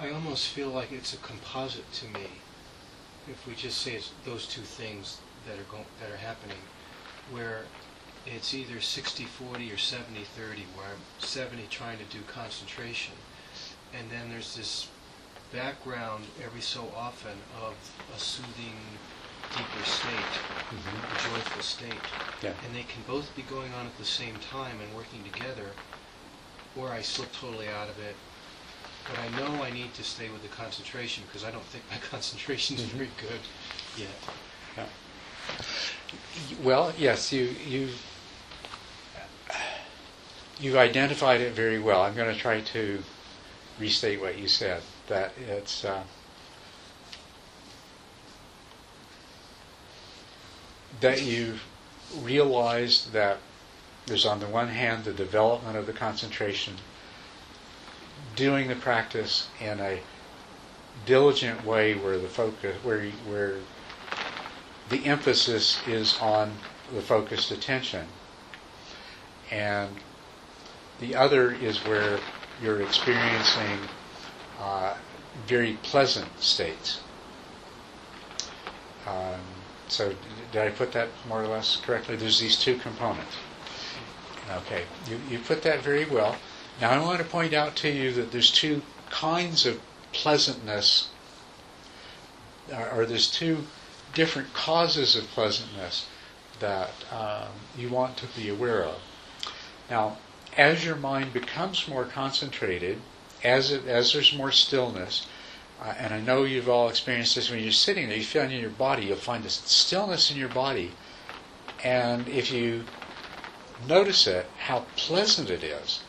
I almost feel like it's a composite to me. If we just say it's those two things that are happening, where it's either 60-40 or 70-30, where I'm 70 trying to do concentration, and then there's this background every so often of a soothing, deeper state, a joyful state. Yeah. And they can both be going on at the same time and working together, or I slip totally out of it. But I know I need to stay with the concentration because I don't think my concentration is very good yet. Yeah. Well, yes, you've identified it very well. I'm going to try to restate what you said, that it's that you've realized that there's, on the one hand, the development of the concentration, doing the practice in a diligent way where the focus, where the emphasis is on the focused attention, and the other is where you're experiencing very pleasant states. So did I put that more or less correctly? There's these two components. Okay, you put that very well. Now I want to point out to you that there's two kinds of pleasantness, or there's two different causes of pleasantness that you want to be aware of. Now, as your mind becomes more concentrated, as there's more stillness, and I know you've all experienced this when you're sitting there, you feel it in your body, you'll find this stillness in your body, and if you notice it, how pleasant it is,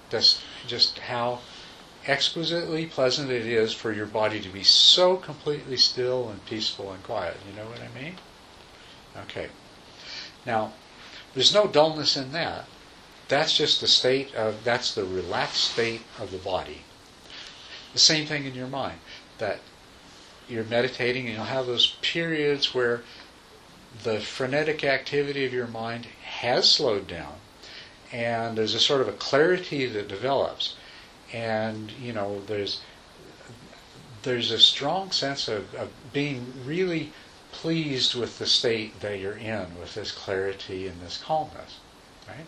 that's just how exquisitely pleasant it is for your body to be so completely still and peaceful and quiet. You know what I mean? Okay. Now, there's no dullness in that. That's just that's the relaxed state of the body. The same thing in your mind, that you're meditating and you'll have those periods where the frenetic activity of your mind has slowed down, and there's a sort of a clarity that develops, and there's a strong sense of being really pleased with the state that you're in, with this clarity and this calmness, right?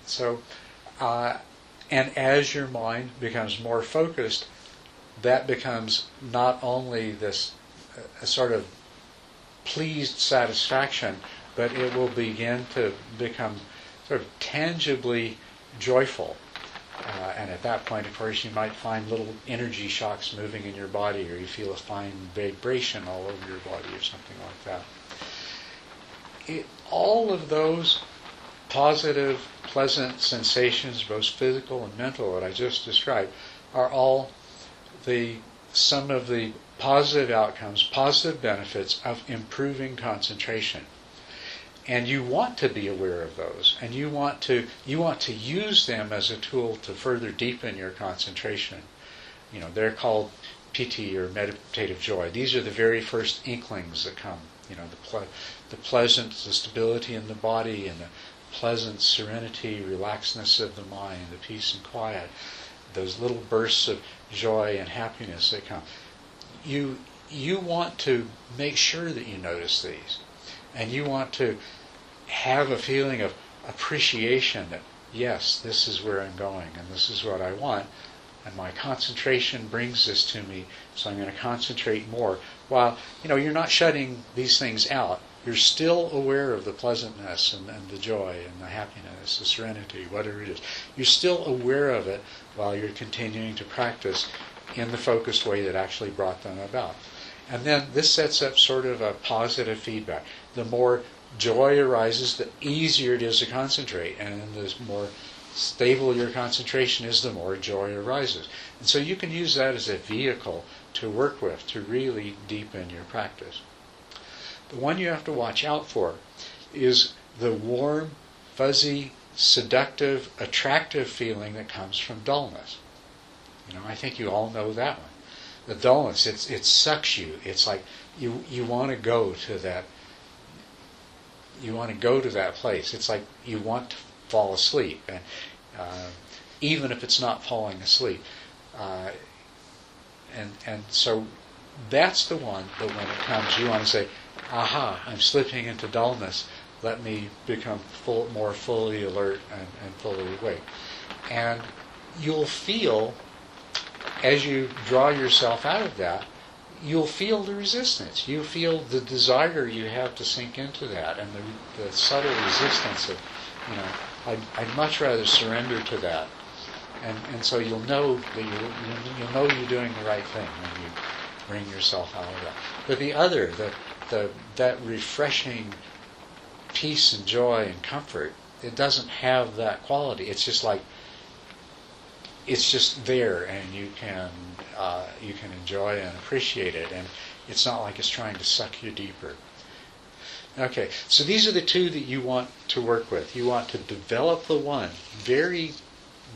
So, and as your mind becomes more focused, that becomes not only this sort of pleased satisfaction, but it will begin to become sort of tangibly joyful. And at that point, of course, you might find little energy shocks moving in your body, or you feel a fine vibration all over your body or something like that. All of those positive, pleasant sensations, both physical and mental, that I just described, are all some of the positive outcomes, positive benefits of improving concentration. And you want to be aware of those, and you want to use them as a tool to further deepen your concentration. They're called piti, or meditative joy. These are the very first inklings that come. The pleasant, the stability in the body, and the pleasant serenity, relaxedness of the mind, the peace and quiet. Those little bursts of joy and happiness that come. You want to make sure that you notice these, and you want to have a feeling of appreciation that, yes, this is where I'm going, and this is what I want, and my concentration brings this to me, so I'm going to concentrate more. While, you're not shutting these things out, you're still aware of the pleasantness and the joy and the happiness, the serenity, whatever it is. You're still aware of it while you're continuing to practice in the focused way that actually brought them about. And then this sets up sort of a positive feedback. The more joy arises, the easier it is to concentrate, and the more stable your concentration is, the more joy arises. And so you can use that as a vehicle to work with, to really deepen your practice. The one you have to watch out for is the warm, fuzzy, seductive, attractive feeling that comes from dullness. I think you all know that one. The dullness, it sucks you. It's like you want to go to that. You want to go to that place. It's like you want to fall asleep, and even if it's not falling asleep, Uh, and so that's the one that when it comes, you want to say, aha, I'm slipping into dullness. Let me become more fully alert and fully awake. And you'll feel, as you draw yourself out of that, you'll feel the resistance. You feel the desire you have to sink into that, and the subtle resistance of, I'd much rather surrender to that. And so you'll know that you'll know you're doing the right thing when you bring yourself out of that. But the other, that refreshing peace and joy and comfort, it doesn't have that quality. It's just like, it's just there, and you can enjoy and appreciate it, and it's not like it's trying to suck you deeper. Okay, so these are the two that you want to work with. You want to develop the one very,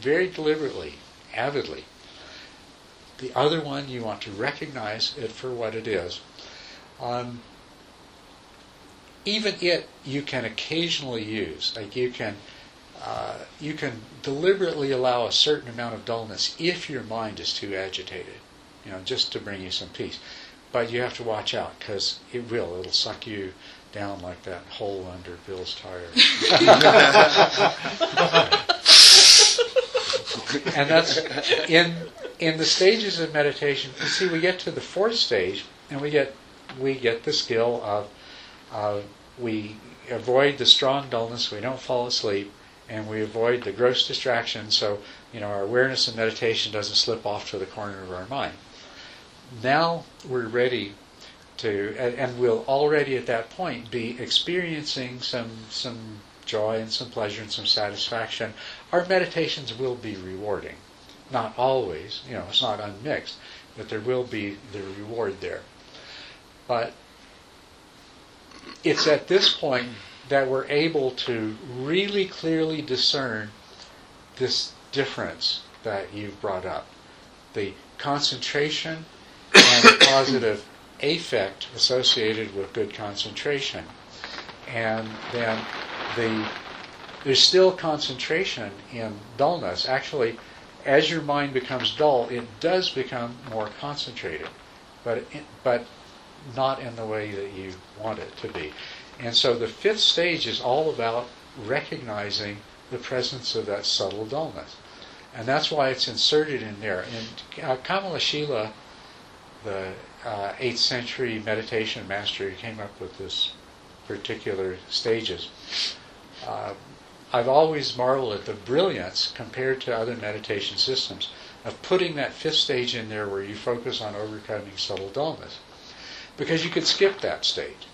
very deliberately, avidly. The other one, you want to recognize it for what it is. Even it, you can occasionally use. Like you can deliberately allow a certain amount of dullness if your mind is too agitated, just to bring you some peace. But you have to watch out, because it'll suck you down like that hole under Bill's tire. And that's in the stages of meditation. You see, we get to the fourth stage, and we get the skill of we avoid the strong dullness, we don't fall asleep, and we avoid the gross distraction, so our awareness and meditation doesn't slip off to the corner of our mind. Now we're ready to, and we'll already at that point be experiencing some joy and some pleasure and some satisfaction. Our meditations will be rewarding. Not always, it's not unmixed, but there will be the reward there. But it's at this point that we're able to really clearly discern this difference that you've brought up. The concentration and the positive affect associated with good concentration. And then there's still concentration in dullness. Actually, as your mind becomes dull, it does become more concentrated, but not in the way that you want it to be. And so the fifth stage is all about recognizing the presence of that subtle dullness. And that's why it's inserted in there. And Kamalashila, the 8th century meditation master who came up with this particular stages, I've always marveled at the brilliance, compared to other meditation systems, of putting that fifth stage in there where you focus on overcoming subtle dullness. Because you could skip that stage.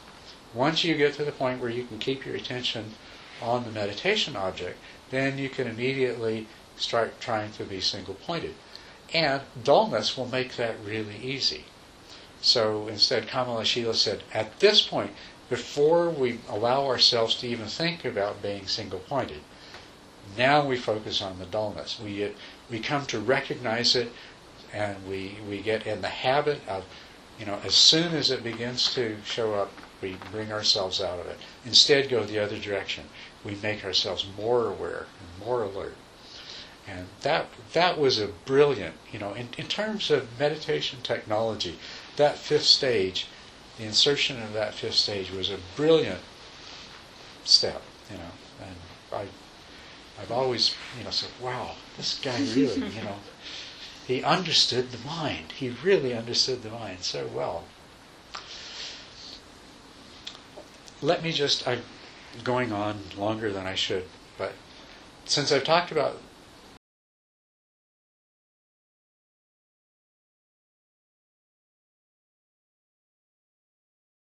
Once you get to the point where you can keep your attention on the meditation object, then you can immediately start trying to be single-pointed. And dullness will make that really easy. So instead, Kamalashila said, at this point, before we allow ourselves to even think about being single-pointed, now we focus on the dullness. We come to recognize it, and we get in the habit of, as soon as it begins to show up, we bring ourselves out of it. Instead, go the other direction. We make ourselves more aware and more alert. And that was a brilliant, in terms of meditation technology, that fifth stage, the insertion of that fifth stage was a brilliant step, and I've always, said, wow, this guy really, he understood the mind. He really understood the mind so well. I'm going on longer than I should, but since I've talked about